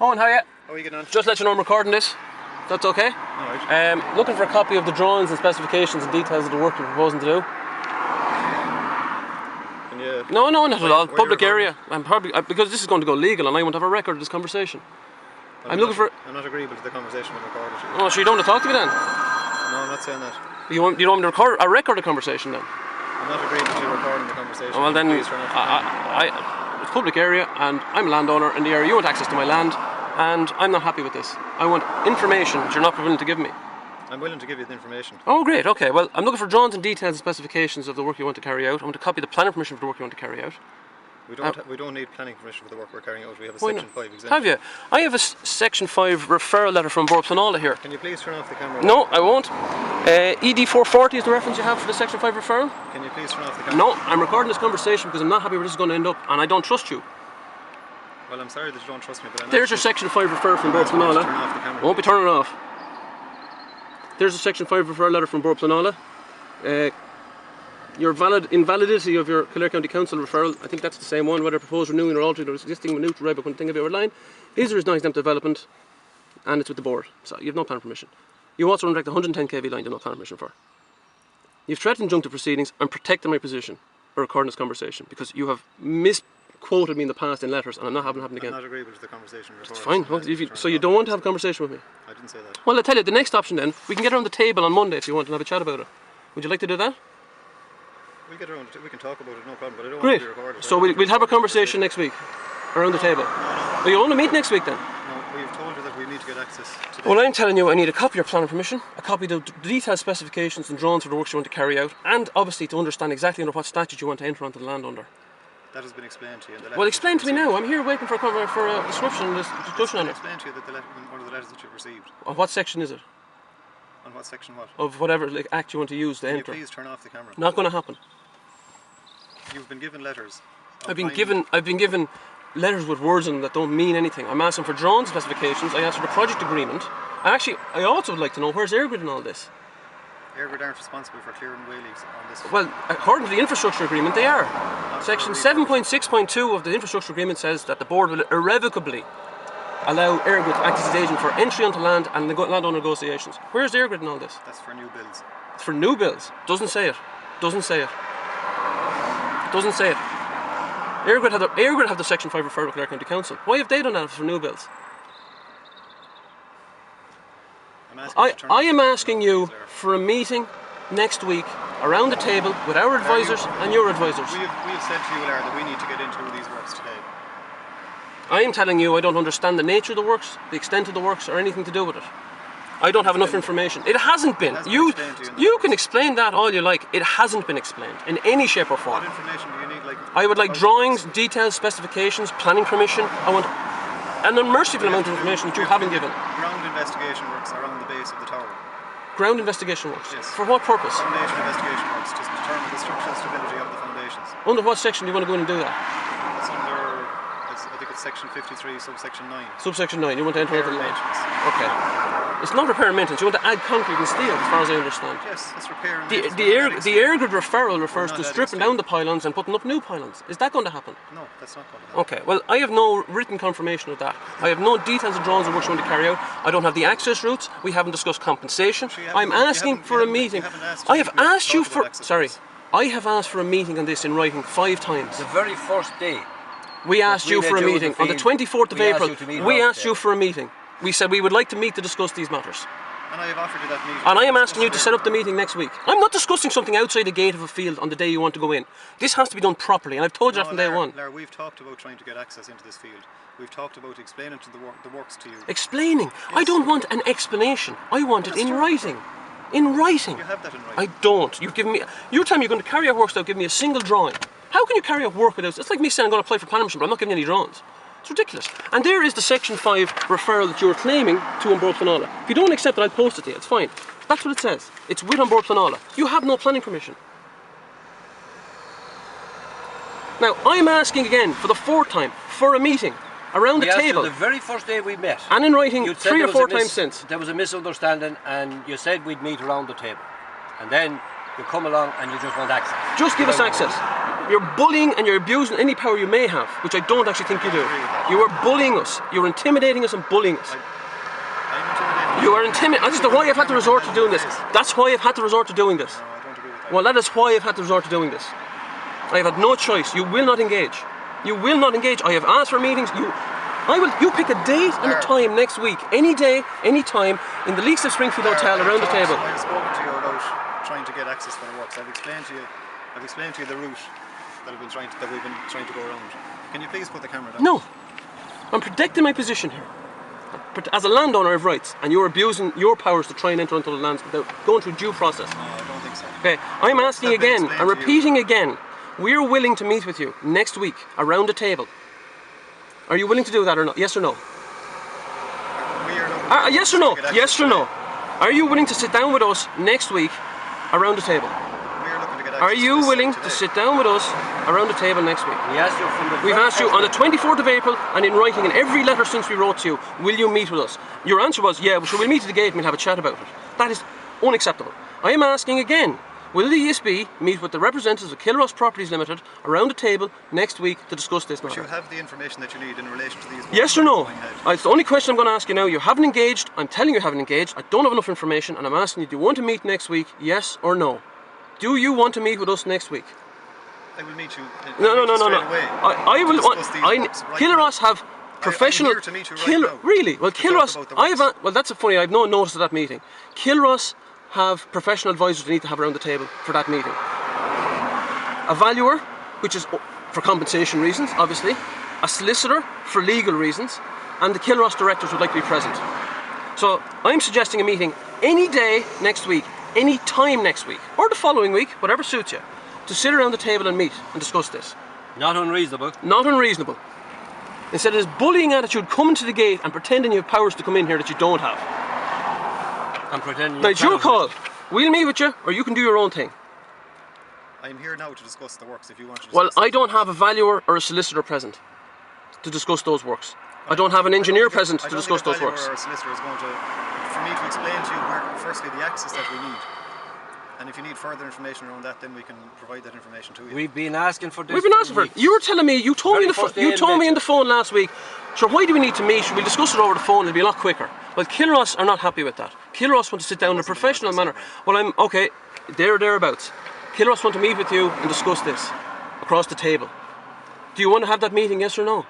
Owen, how are you? How are you getting on? Just let you know I'm recording this. That's okay? Alright. Looking for a copy of the drawings and specifications and details of the work you're proposing to do. Can you... No, not at all. Where Public you're area. I'm probably because this is going to go legal and I want to have a record of this conversation. I'm looking for... I'm not agreeable to the conversation with recorded. Oh, so you don't want to talk to me then? No, I'm not saying that. You don't want me to record a record of conversation then? I'm not agreeable to recording the conversation. Oh, well then, Please turn off the camera. it's public area and I'm a landowner in the area. You want access to my land and I'm not happy with this. I want information that you're not willing to give me. I'm willing to give you the information. Oh, great, okay. Well, I'm looking for drawings and details and specifications of the work you want to carry out. I want to copy the planning permission for the work you want to carry out. We don't need planning permission for the work we're carrying out. We have a Why Section not? 5 exemption. Have you? I have a Section 5 referral letter from Borough Planola here. Can you please turn off the camera? No, I won't. ED 440 is the reference you have for the Section 5 referral? Can you please turn off the camera? No, I'm recording this conversation because I'm not happy where this is going to end up and I don't trust you. Well, I'm sorry that you don't trust me, but I'm There's your Section 5 referral from Borough Planola. Turn off the camera. I won't be turning it off. There's a Section 5 referral letter from Borough Planola. Your invalidity of your Kildare County Council referral, I think that's the same one, whether proposed renewing or altering or existing minute right book thing of your line, is or is not exempt development, and it's with the board. So you have no planning permission. You also run back the 110 kV line you have no planning permission for. You've threatened injunctive proceedings. I'm protecting my position by recording this conversation because you have misquoted me in the past in letters and I'm not having it happen again. I'm not agreeable to the conversation. It's fine. So you don't want to have a conversation with me? I didn't say that. Well, I'll tell you, the next option then, we can get around the table on Monday if you want and have a chat about it. Would you like to do that? We'll get around it. We can talk about it, no problem, but I don't Great. want to be recorded. So we'll have a conversation next week around the table. Are you want to meet next week then? No, we've told you that we need to get access today. Well, I'm telling you I need a copy of your planning permission, a copy of the detailed specifications and drawings for the works you want to carry out, and obviously to understand exactly under what statute you want to enter onto the land under. That has been explained to you. In the letter Well, that explain you've to me received. now. I'm here waiting for a description and discussion on it. Explain to you that one of the letters that you've received. What section is it? On what section what? Of whatever act you want to use to Can you enter. please turn off the camera? Not going to happen. You've been given letters. I've been given letters with words in them that don't mean anything. I'm asking for drawing specifications. I asked for the project agreement. I also would like to know where's Airgrid in all this. Airgrid aren't responsible for clearing wheelies on this. Well, according to the infrastructure agreement, they are. Section 7.6.2 of the infrastructure agreement says that the board will irrevocably allow Airgrid to act as its agent for entry onto land and landowner negotiations. Where's Airgrid in all this? That's for new builds. It's for new builds. Doesn't say it. Doesn't say it. Doesn't say it. Airgrid have the Section 5 referral to Kildare County Council. Why have they done that for new builds? I am asking you for a meeting next week around the table with our advisors and your advisors. We have said to you, Larry, that we need to get into these works today. I am telling you I don't understand the nature of the works, the extent of the works, or anything to do with it. I don't have enough information. It hasn't been. You can explain that all you like. It hasn't been explained in any shape or form. What information do you need? I would like drawings, details, specifications, planning permission. I want an unmerciful amount of information that you haven't given. Ground investigation works around the base of the tower. Ground investigation works? Yes. For what purpose? Foundation investigation works to determine the structural stability of the foundations. Under what section do you want to go in and do that? That's under, I think it's section 53, subsection 9. Subsection 9, you want to enter into the land? Maintenance. Okay. It's not repair and maintenance, you want to add concrete and steel, as far as I understand. Yes, it's repair and The maintenance. Airgrid referral refers not to adding stripping steel. down the pylons and putting up new pylons. Is that going to happen? No, that's not going to happen. Okay, well, I have no written confirmation of that. I have no details of drawings of work you want to carry out. I don't have the access routes. We haven't discussed compensation. I'm asking for a meeting. I have asked you for... Sorry. I have asked for a meeting on this in writing 5 times. The very first day. We asked you for a meeting. On the 24th of April, we asked you for a meeting. We said we would like to meet to discuss these matters. And I have offered you that meeting. And I am asking you to set up the meeting next week. I'm not discussing something outside the gate of a field on the day you want to go in. This has to be done properly, and I've told you that from day one. Larry, we've talked about trying to get access into this field. We've talked about explaining to the works to you. Explaining? Yes. I don't want an explanation. I want it in writing. In writing. You have that in writing. I don't. You've given me... You're telling me you're going to carry out works without giving me a single drawing. How can you carry out work without... It's like me saying I'm going to apply for planning permission, but I'm not giving you any drawings. It's ridiculous. And there is the Section 5 referral that you're claiming to Borough Planola. If you don't accept it, I'll post it to you. It's fine. That's what it says. It's with Borough Planola. You have no planning permission. Now, I'm asking again, for the 4th time, for a meeting around the table. The very first day we met. And in writing 3 or 4 times since. There was a misunderstanding and you said we'd meet around the table. And then you come along and you just want access. Just give us access. You're bullying and you're abusing any power you may have, which I don't actually think you do. You are bullying us. You're intimidating us and bullying us. I'm intimidated. You are intimidating. That's why I've had to resort to doing this. That's why I've had to resort to doing this. No, I don't agree with that. Well, that is why I've had to resort to doing this. I've had no choice. You will not engage. You will not engage. I have asked for meetings. You pick a date and a time next week. Any day, any time, in the Leaks of Springfield Hotel around the table. I've spoken to you about trying to get access for the works. I've explained to you the route that we've been trying to go around. Can you please put the camera down? No. I'm protecting my position here. As a landowner, I have rights, and you're abusing your powers to try and enter into the lands without going through due process. No, I don't think so. Okay, I'm asking Let me again, explain I'm to you. repeating again. We're willing to meet with you next week around a table. Are you willing to do that or not? Yes or no? We are looking Yes or no? to get Yes access or no? today. Are you willing to sit down with us next week around a table? We are looking to get access Are you to this willing site to today. sit down with us around a table next week? We asked you from the We've very asked you first on the 24th of April and in writing in every letter since we wrote to you, will you meet with us? Your answer was, yeah, so we'll meet at the gate and we'll have a chat about it. That is unacceptable. I am asking again, will the ESB meet with the representatives of Kilross Properties Limited around a table next week to discuss this But you matter? have the information that you need in relation to these. Yes or no? Going ahead. It's the only question I'm going to ask you now. You haven't engaged. I'm telling you haven't engaged. I don't have enough information and I'm asking you, do you want to meet next week? Yes or no? Do you want to meet with us next week? I will meet you. No. Straight away. I will. Discuss these works right Kilross have professional. I'm here to meet you right now. Really? Well, to Kilross. talk about the works. Well, that's a funny. I've no notice of that meeting. Kilross have professional advisors they need to have around the table for that meeting. A valuer, which is for compensation reasons, obviously. A solicitor for legal reasons, and the Kilross directors would like to be present. So I'm suggesting a meeting any day next week, any time next week, or the following week, whatever suits you, to sit around the table and meet and discuss this. Not unreasonable. Not unreasonable. Instead of this bullying attitude, coming to the gate and pretending you have powers to come in here that you don't have. I'm pretending. Now it's your call. We'll meet with you, or you can do your own thing. I'm here now to discuss the works if you want to discuss Well, I them. don't have a valuer or a solicitor present to discuss those works. I don't have an engineer present to discuss those works. I don't think a valuer or a solicitor is going to, for me to explain to you where, firstly, the access that we need. And if you need further information around that, then we can provide that information to you. We've been asking for this. We've been asking for it. You were telling me, you told me, Very first day you in told me on Medford. the phone last week, sure, why do we need to meet? We'll discuss it over the phone, it'll be a lot quicker. Well, Kilross are not happy with that. Kilross want to sit down in a wasn't professional what I manner. said, Well, I'm, okay, thereabouts. Kilross want to meet with you and discuss this across the table. Do you want to have that meeting, yes or no?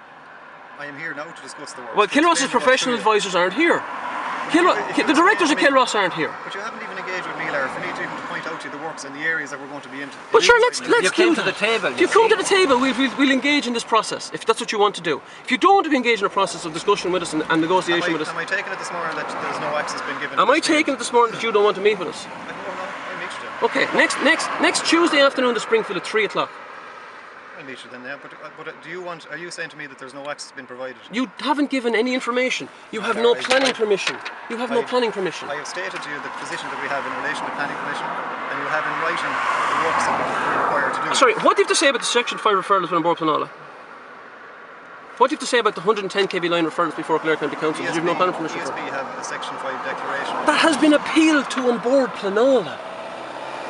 I am here now to discuss the works. Well, to Kilross's explain the works professional to you. advisors aren't here. If you The directors of explain to me- Kilross aren't here. But you haven't even engaged with me, Lara, for me to even point out to you the works and the areas that we're going to be into. Well, sure, let's You do came to that. the table, If you you come see. to the table, we'll engage in this process, if that's what you want to do. If you don't want to engage in a process of discussion with us and negotiation with us, Am I taking it this morning that there's no access been given? am to I this field? taking it this morning that you don't want to meet with us? No, I'll meet you then. Okay, next Tuesday afternoon to Springfield at 3 o'clock. I'll meet you then, yeah. But are you saying to me that there's no access been provided? You haven't given any information. You have no planning permission. You have no I- planning permission. I have stated to you the position that we have in relation to planning permission, and you have in writing the works that we're required to do. Sorry, what do you have to say about the Section 5 referrals when Bord Planola? What do you have to say about the 110 kV line referrals before Clare County Council? Because you have no planning permission for ESB have a Section 5 declaration. that has been appealed to on Bord Planola.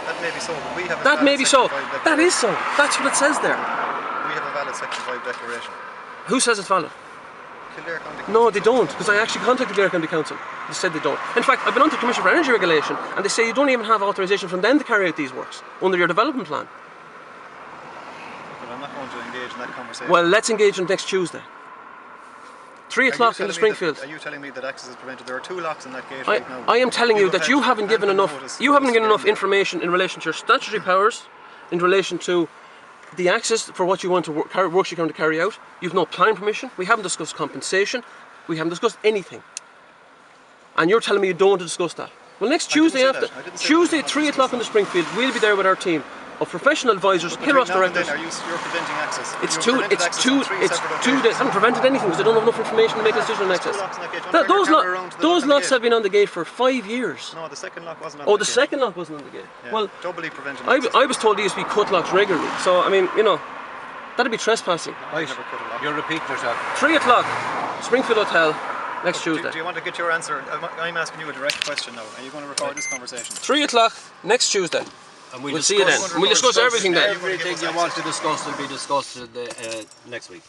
That may be so, but we have a That valid may be so. Section 5 That is declaration. so. That's what it says there. We have a valid Section 5 declaration. Who says it's valid? Kildare County Council. No, they don't, because I actually contacted Clare County Council. They said they don't. In fact, I've been on to the Commission for Energy Regulation, and they say you don't even have authorisation from them to carry out these works under your development plan. But I'm not going to engage in that conversation. Well, let's engage on next Tuesday. 3 Are you o'clock in the telling me Springfield. Are you telling me that access is prevented? There are 2 locks in that gate I, right now. I am telling you that you have haven't given ample enough. notice You for haven't us given to enough get in information in relation to your statutory powers, in relation to the access for what you want to works you're going to carry out. You've no planning permission. We haven't discussed compensation. We haven't discussed anything. And you're telling me you don't want to discuss that. Well, next I didn't Tuesday say after that. I didn't say Tuesday we at didn't 3 want to o'clock in the Springfield, we'll be there with our team of professional advisors, Between Kilross now and directors. then, you're preventing access. It's You've two. prevented It's access two. on 3 It's separate 2 days. occasions. Haven't prevented anything because they don't have enough information to make a decision on There's 2 access. locks in that gate. Do you want to Those turn your camera around to the lock those on the locks gate? have been on the gate for 5 years. No, the second lock wasn't on Oh, the the gate. second lock wasn't on the gate. Yeah, Well, doubly preventing I access. was told these to be cut locks regularly. So I mean, that'd be trespassing. Right. Never cut a lock. You're repeating yourself. 3 o'clock, Springfield Hotel, next Do Tuesday. you want to get your answer? I'm asking you a direct question now. Are you going to record this conversation? 3 o'clock next Tuesday. And We'll see you then. And we'll discuss everything then. Everything you want to discuss will be discussed next week.